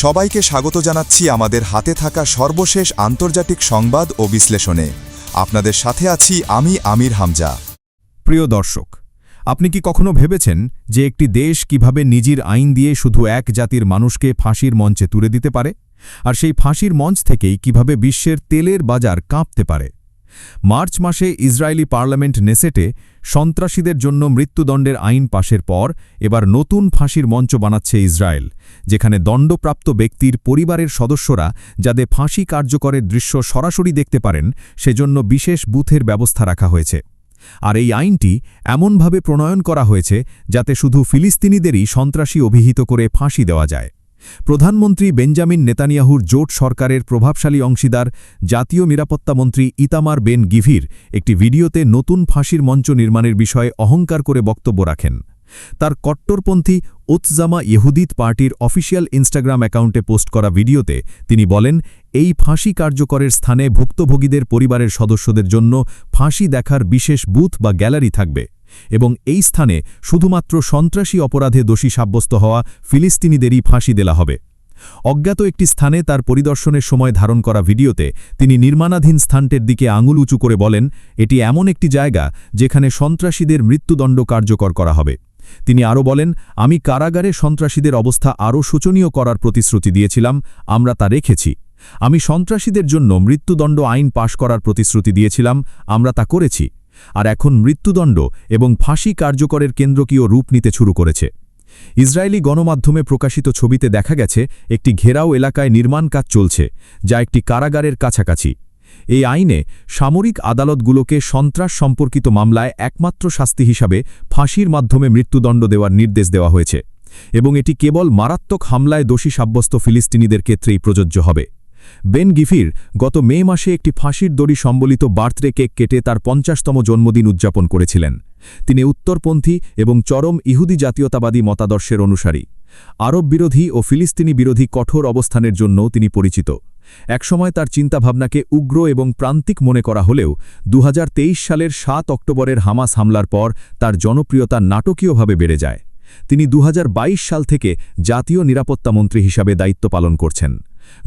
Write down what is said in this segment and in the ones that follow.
সবাইকে স্বাগত জানাচ্ছি আমাদের হাতে থাকা সর্বশেষ আন্তর্জাতিক সংবাদ ও বিশ্লেষণে। আপনাদের সাথে আছি আমি আমির হামজা। প্রিয় দর্শক, আপনি কি কখনো ভেবেছেন যে একটি দেশ কিভাবে নিজের আইন দিয়ে শুধু এক জাতির মানুষকে ফাঁসির মঞ্চে তুলে দিতে পারে, আর সেই ফাঁসির মঞ্চ থেকেই কিভাবে বিশ্বের তেলের বাজার কাঁপতে পারে? মার্চ মাসে ইসরায়েলি পার্লামেন্ট নেসেটে সন্ত্রাসীদের জন্য মৃত্যুদণ্ডের আইন পাশের পর এবার নতুন ফাঁসির মঞ্চ বানাচ্ছে ইসরায়েল, যেখানে দণ্ডপ্রাপ্ত ব্যক্তির পরিবারের সদস্যরা যাতে ফাঁসি কার্যকরের দৃশ্য সরাসরি দেখতে পারেন সেজন্য বিশেষ বুথের ব্যবস্থা রাখা হয়েছে। আর এই আইনটি এমনভাবে প্রণয়ন করা হয়েছে যাতে শুধু ফিলিস্তিনিদেরই সন্ত্রাসী অভিহিত করে ফাঁসি দেওয়া যায়। প্রধানমন্ত্রী বেঞ্জামিন নেতানিয়াহুর জোট সরকারের প্রভাবশালী অংশীদার জাতীয় নিরাপত্তা মন্ত্রী ইতামার বেন গিভির একটি ভিডিওতে নতুন ফাঁসির মঞ্চ নির্মাণের বিষয়ে অহংকার করে বক্তব্য রাখেন। তার কট্টরপন্থী ওৎজামা ইহুদিত পার্টির অফিসিয়াল ইনস্টাগ্রাম অ্যাকাউন্টে পোস্ট করা ভিডিওতে তিনি বলেন, এই ফাঁসি কার্যকরের স্থানে ভুক্তভোগীদের পরিবারের সদস্যদের জন্য ফাঁসি দেখার বিশেষ বুথ বা গ্যালারি থাকবে এবং এই স্থানে শুধুমাত্র সন্ত্রাসী অপরাধে দোষী সাব্যস্ত হওয়া ফিলিস্তিনিদেরই ফাঁসি দেওয়া হবে। অজ্ঞাত একটি স্থানে তার পরিদর্শনের সময় ধারণ করা ভিডিওতে তিনি নির্মাণাধীন স্থানটির দিকে আঙুল উঁচু করে বলেন, এটি এমন একটি জায়গা যেখানে সন্ত্রাসীদের মৃত্যুদণ্ড কার্যকর করা হবে। তিনি আরও বলেন, আমি কারাগারে সন্ত্রাসীদের অবস্থা আরও শোচনীয় করার প্রতিশ্রুতি দিয়েছিলাম, আমরা তা রেখেছি। আমি সন্ত্রাসীদের জন্য মৃত্যুদণ্ড আইন পাশ করার প্রতিশ্রুতি দিয়েছিলাম, আমরা তা করেছি। আর এখন মৃত্যুদণ্ড এবং ফাঁসি কার্যকরের কেন্দ্রকীয় রূপ নিতে শুরু করেছে। ইসরায়েলি গণমাধ্যমে প্রকাশিত ছবিতে দেখা গেছে একটি ঘেরাও এলাকায় নির্মাণ কাজ চলছে, যা একটি কারাগারের কাছাকাছি। এই আইনে সামরিক আদালতগুলোকে সন্ত্রাস সম্পর্কিত মামলায় একমাত্র শাস্তি হিসাবে ফাঁসির মাধ্যমে মৃত্যুদণ্ড দেওয়ার নির্দেশ দেওয়া হয়েছে এবং এটি কেবল মারাত্মক হামলায় দোষী সাব্যস্ত ফিলিস্তিনিদের ক্ষেত্রেই প্রযোজ্য হবে। বেন গিভির গত মে মাসে একটি ফাঁসির দড়ি সম্বলিত বার্থডে কেক কেটে তার ৫০তম জন্মদিন উদযাপন করেছিলেন। তিনি উত্তরপন্থী এবং চরম ইহুদি জাতীয়তাবাদী মতাদর্শের অনুসারী। আরব বিরোধী ও ফিলিস্তিনি বিরোধী কঠোর অবস্থানের জন্যও তিনি পরিচিত। একসময় তার চিন্তাভাবনাকে উগ্র এবং প্রান্তিক মনে করা হলেও ২০২৩ সালের ৭ অক্টোবরের হামাস হামলার পর তার জনপ্রিয়তা নাটকীয়ভাবে বেড়ে যায়। তিনি ২০২২ সাল থেকে জাতীয় নিরাপত্তা মন্ত্রী হিসাবে দায়িত্ব পালন করছেন।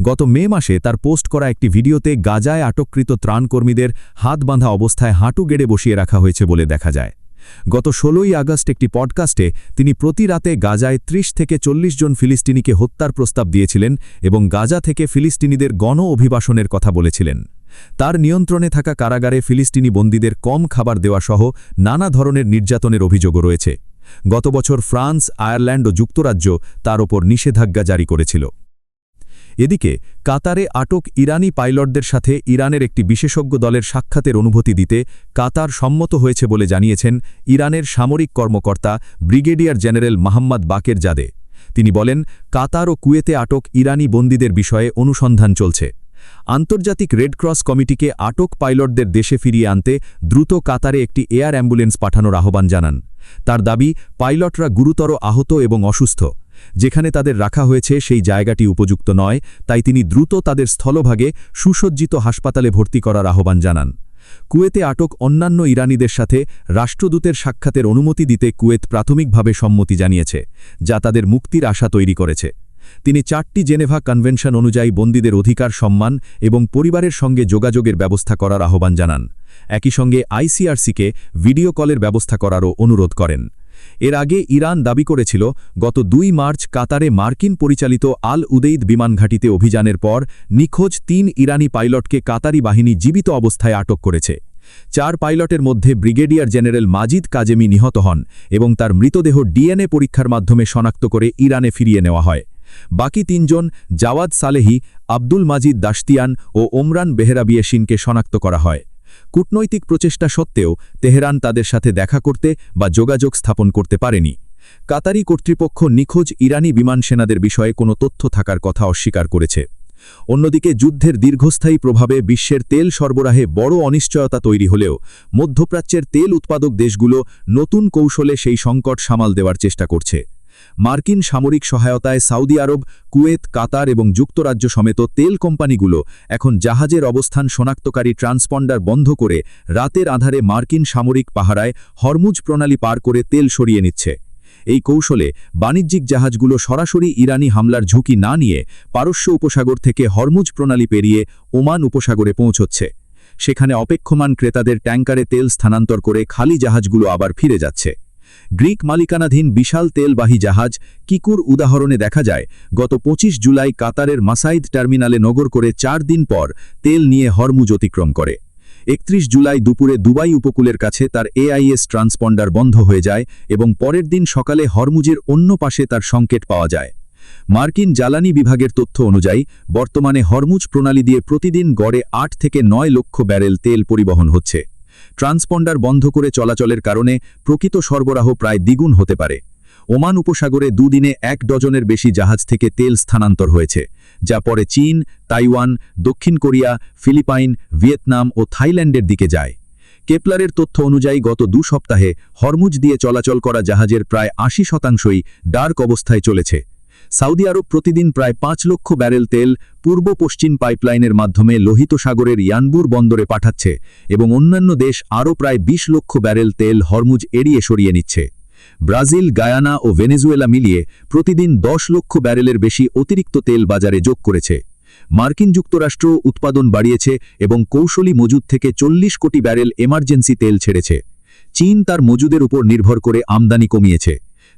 গত মে মাসে তার পোস্ট করা একটি ভিডিওতে গাজায় আটককৃত ত্রাণকর্মীদের হাত বাঁধা অবস্থায় হাঁটু গেড়ে বসিয়ে রাখা হয়েছে বলে দেখা যায়। গত ১৬ই আগস্ট একটি পডকাস্টে তিনি প্রতি রাতে গাজায় ৩০ থেকে ৪০ জন ফিলিস্তিনিকে হত্যার প্রস্তাব দিয়েছিলেন এবং গাজা থেকে ফিলিস্তিনিদের গণ অভিবাসনের কথা বলেছিলেন। তার নিয়ন্ত্রণে থাকা কারাগারে ফিলিস্তিনি বন্দীদের কম খাবার দেওয়া সহ নানা ধরনের নির্যাতনের অভিযোগও রয়েছে। গত বছর ফ্রান্স, আয়ারল্যান্ড ও যুক্তরাজ্য তার ওপর নিষেধাজ্ঞা জারি করেছিল। এদিকে কাতারে আটক ইরানি পাইলটদের সাথে ইরানের একটি বিশেষজ্ঞ দলের সাক্ষাতের অনুমতি দিতে কাতার সম্মত হয়েছে বলে জানিয়েছেন ইরানের সামরিক কর্মকর্তা ব্রিগেডিয়ার জেনারেল মোহাম্মদ বাকের জাদে। তিনি বলেন, কাতার ও কুয়েতে আটক ইরানি বন্দীদের বিষয়ে অনুসন্ধান চলছে। আন্তর্জাতিক রেড ক্রস কমিটিকে আটক পাইলটদের দেশে ফিরিয়ে আনতে দ্রুত কাতারে একটি এয়ার অ্যাম্বুলেন্স পাঠানোর আহ্বান জানান। তার দাবি, পাইলটরা গুরুতর আহত এবং অসুস্থ। যেখানে তাদের রাখা হয়েছে সেই জায়গাটি উপযুক্ত নয়, তাই তিনি দ্রুত তাদের স্থলভাগে সুসজ্জিত হাসপাতালে ভর্তি করার আহ্বান জানান। কুয়েতে আটক অন্যান্য ইরানিদের সাথে রাষ্ট্রদূতের সাক্ষাতের অনুমতি দিতে কুয়েত প্রাথমিকভাবে সম্মতি জানিয়েছে, যা তাদের মুক্তির আশা তৈরি করেছে। তিনি ৪টি জেনেভা কনভেনশন অনুযায়ী বন্দীদের অধিকার সম্মান এবং পরিবারের সঙ্গে যোগাযোগের ব্যবস্থা করার আহ্বান জানান। একই সঙ্গে আইসিআরসিকে ভিডিও কলের ব্যবস্থা করারও অনুরোধ করেন। এর আগে ইরান দাবি করেছিল, গত ২ মার্চ কাতারে মার্কিন পরিচালিত আল উদেইদ বিমানঘাঁটিতে অভিযানের পর নিখোঁজ ৩ ইরানি পাইলটকে কাতারি বাহিনী জীবিত অবস্থায় আটক করেছে। ৪ পাইলটের মধ্যে ব্রিগেডিয়ার জেনারেল মাজিদ কাজেমি নিহত হন এবং তার মৃতদেহ ডিএনএ পরীক্ষার মাধ্যমে শনাক্ত করে ইরানে ফিরিয়ে নেওয়া হয়। বাকি ৩ জন জাওয়াদ সালেহি, আব্দুল মাজিদ দাশতিয়ান ও ওমরান বেহরাবিয়েশিনকে শনাক্ত করা হয়। কূটনৈতিক প্রচেষ্টা সত্ত্বেও তেহরান তাদের সাথে দেখা করতে বা যোগাযোগ স্থাপন করতে পারেনি। কাতারি কর্তৃপক্ষ নিখোঁজ ইরানি বিমান সেনাদের বিষয়ে কোনো তথ্য থাকার কথা অস্বীকার করেছে। অন্যদিকে যুদ্ধের দীর্ঘস্থায়ী প্রভাবে বিশ্বের তেল সরবরাহে বড় অনিশ্চয়তা তৈরি হলেও মধ্যপ্রাচ্যের তেল উৎপাদক দেশগুলো নতুন কৌশলে সেই সংকট সামাল দেওয়ার চেষ্টা করছে। মার্কিন সামরিক সহায়তায় সৌদি আরব, কুয়েত, কাতার এবং যুক্তরাজ্য সমেত তেল কোম্পানিগুলো এখন জাহাজের অবস্থান শনাক্তকারী ট্রান্সপন্ডার বন্ধ করে রাতের আধারে মার্কিন সামরিক পাহারায় হরমুজ প্রণালী পার করে তেল সরিয়ে নিচ্ছে। এই কৌশলে বাণিজ্যিক জাহাজগুলো সরাসরি ইরানি হামলার ঝুঁকি না নিয়ে পারস্য উপসাগর থেকে হরমুজ প্রণালী পেরিয়ে ওমান উপসাগরে পৌঁছচ্ছে। সেখানে অপেক্ষমান ক্রেতাদের ট্যাঙ্কারে তেল স্থানান্তর করে খালি জাহাজগুলো আবার ফিরে যাচ্ছে। গ্রিক মালিকানাধীন বিশাল তেলবাহী জাহাজ কিকুর উদাহরণে দেখা যায়, গত 25 জুলাই কাতারের মাসাইদ টার্মিনালে নগর করে 4 দিন পর তেল নিয়ে হরমুজ অতিক্রম করে। 31 জুলাই দুপুরে দুবাই উপকূলের কাছে তার AIS ট্রান্সপন্ডার বন্ধ হয়ে যায় এবং পরের দিন সকালে হরমুজের অন্য পাশে তার সংকেত পাওয়া যায়। মার্কিন জ্বালানি বিভাগের তথ্য অনুযায়ী বর্তমানে হরমুজ প্রণালী দিয়ে প্রতিদিন গড়ে 8 থেকে 9 লক্ষ ব্যারেল তেল পরিবহন হচ্ছে। ট্রান্সপন্ডার বন্ধ করে চলাচলের কারণে প্রকৃত সরবরাহ প্রায় দ্বিগুণ হতে পারে। ওমান উপসাগরে দুদিনে 1 ডজনের বেশি জাহাজ থেকে তেল স্থানান্তর হয়েছে, যা পরে চীন, তাইওয়ান, দক্ষিণ কোরিয়া, ফিলিপাইন, ভিয়েতনাম ও থাইল্যান্ডের দিকে যায়। কেপলারের তথ্য অনুযায়ী গত 2 সপ্তাহে হরমুজ দিয়ে চলাচল করা জাহাজের প্রায় 80% ডার্ক অবস্থায় চলেছে। সৌদি আরব প্রতিদিন প্রায় 5 লক্ষ ব্যারেল তেল পূর্ব পশ্চিম পাইপলাইনের মাধ্যমে লোহিত সাগরের ইয়ানবুর বন্দরে পাঠাচ্ছে এবং অন্যান্য দেশ আরও প্রায় 20 লক্ষ ব্যারেল তেল হরমুজ এড়িয়ে সরিয়ে নিচ্ছে। ব্রাজিল, গায়ানা ও ভেনেজুয়েলা মিলিয়ে প্রতিদিন 10 লক্ষ ব্যারেলের বেশি অতিরিক্ত তেল বাজারে যোগ করেছে। মার্কিন যুক্তরাষ্ট্র উৎপাদন বাড়িয়েছে এবং কৌশলী মজুদ থেকে 40 কোটি ব্যারেল এমার্জেন্সি তেল ছেড়েছে। চীন তার মজুদের উপর নির্ভর করে আমদানি কমিয়েছে।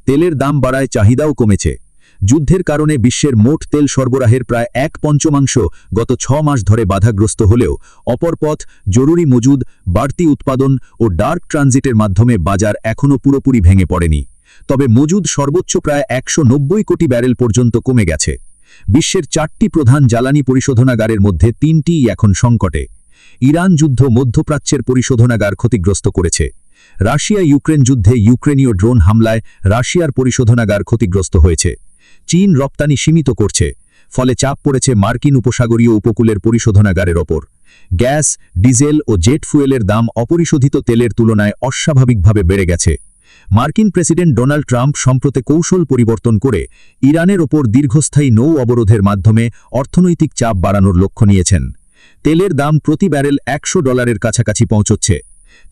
তেলের দাম বাড়ায় চাহিদাও কমেছে। যুদ্ধের কারণে বিশ্বের মোট তেল সরবরাহের প্রায় 1/5 গত 6 মাস ধরে বাধাগ্রস্ত হলেও অপর পথ, জরুরি মজুদ, বাড়তি উৎপাদন ও ডার্ক ট্রানজিটের মাধ্যমে বাজার এখনও পুরোপুরি ভেঙে পড়েনি। তবে মজুদ সর্বোচ্চ প্রায় 190 কোটি ব্যারেল পর্যন্ত কমে গেছে। বিশ্বের 4টি প্রধান জ্বালানি পরিশোধনাগারের মধ্যে 3টিই এখন সংকটে। ইরান যুদ্ধ মধ্যপ্রাচ্যের পরিশোধনাগার ক্ষতিগ্রস্ত করেছে। রাশিয়া ইউক্রেন যুদ্ধে ইউক্রেনীয় ড্রোন হামলায় রাশিয়ার পরিশোধনাগার ক্ষতিগ্রস্ত হয়েছে। চীন রপ্তানি সীমিত করছে, ফলে চাপ পড়েছে মার্কিন উপসাগরীয় উপকূলের পরিশোধনাগারের ওপর। গ্যাস, ডিজেল ও জেট ফুয়েলের দাম অপরিশোধিত তেলের তুলনায় অস্বাভাবিকভাবে বেড়ে গেছে। মার্কিন প্রেসিডেন্ট ডোনাল্ড ট্রাম্প সম্প্রতি কৌশল পরিবর্তন করে ইরানের ওপর দীর্ঘস্থায়ী নৌ অবরোধের মাধ্যমে অর্থনৈতিক চাপ বাড়ানোর লক্ষ্য নিয়েছেন। তেলের দাম প্রতি ব্যারেল $100 কাছাকাছি পৌঁছচ্ছে।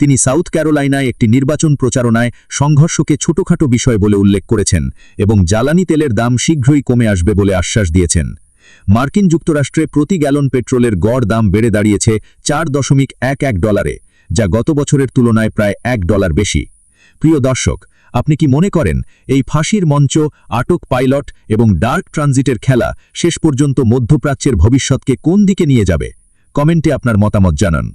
তিনি সাউথ ক্যারোলাইনায় একটি নির্বাচন প্রচারণায় সংঘর্ষকে ছোটখাটো বিষয় বলে উল্লেখ করেছেন এবং জ্বালানি তেলের দাম শীঘ্রই কমে আসবে বলে আশ্বাস দিয়েছেন। মার্কিন যুক্তরাষ্ট্রে প্রতি গ্যালন পেট্রোলের গড় দাম বেড়ে দাঁড়িয়েছে $4.11, যা গত বছরের তুলনায় প্রায় $1 বেশি। প্রিয় দর্শক, আপনি কি মনে করেন এই ফাঁসির মঞ্চ, আটক পাইলট এবং ডার্ক ট্রানজিটের খেলা শেষ পর্যন্ত মধ্যপ্রাচ্যের ভবিষ্যৎকে কোন দিকে নিয়ে যাবে? কমেন্টে আপনার মতামত জানান।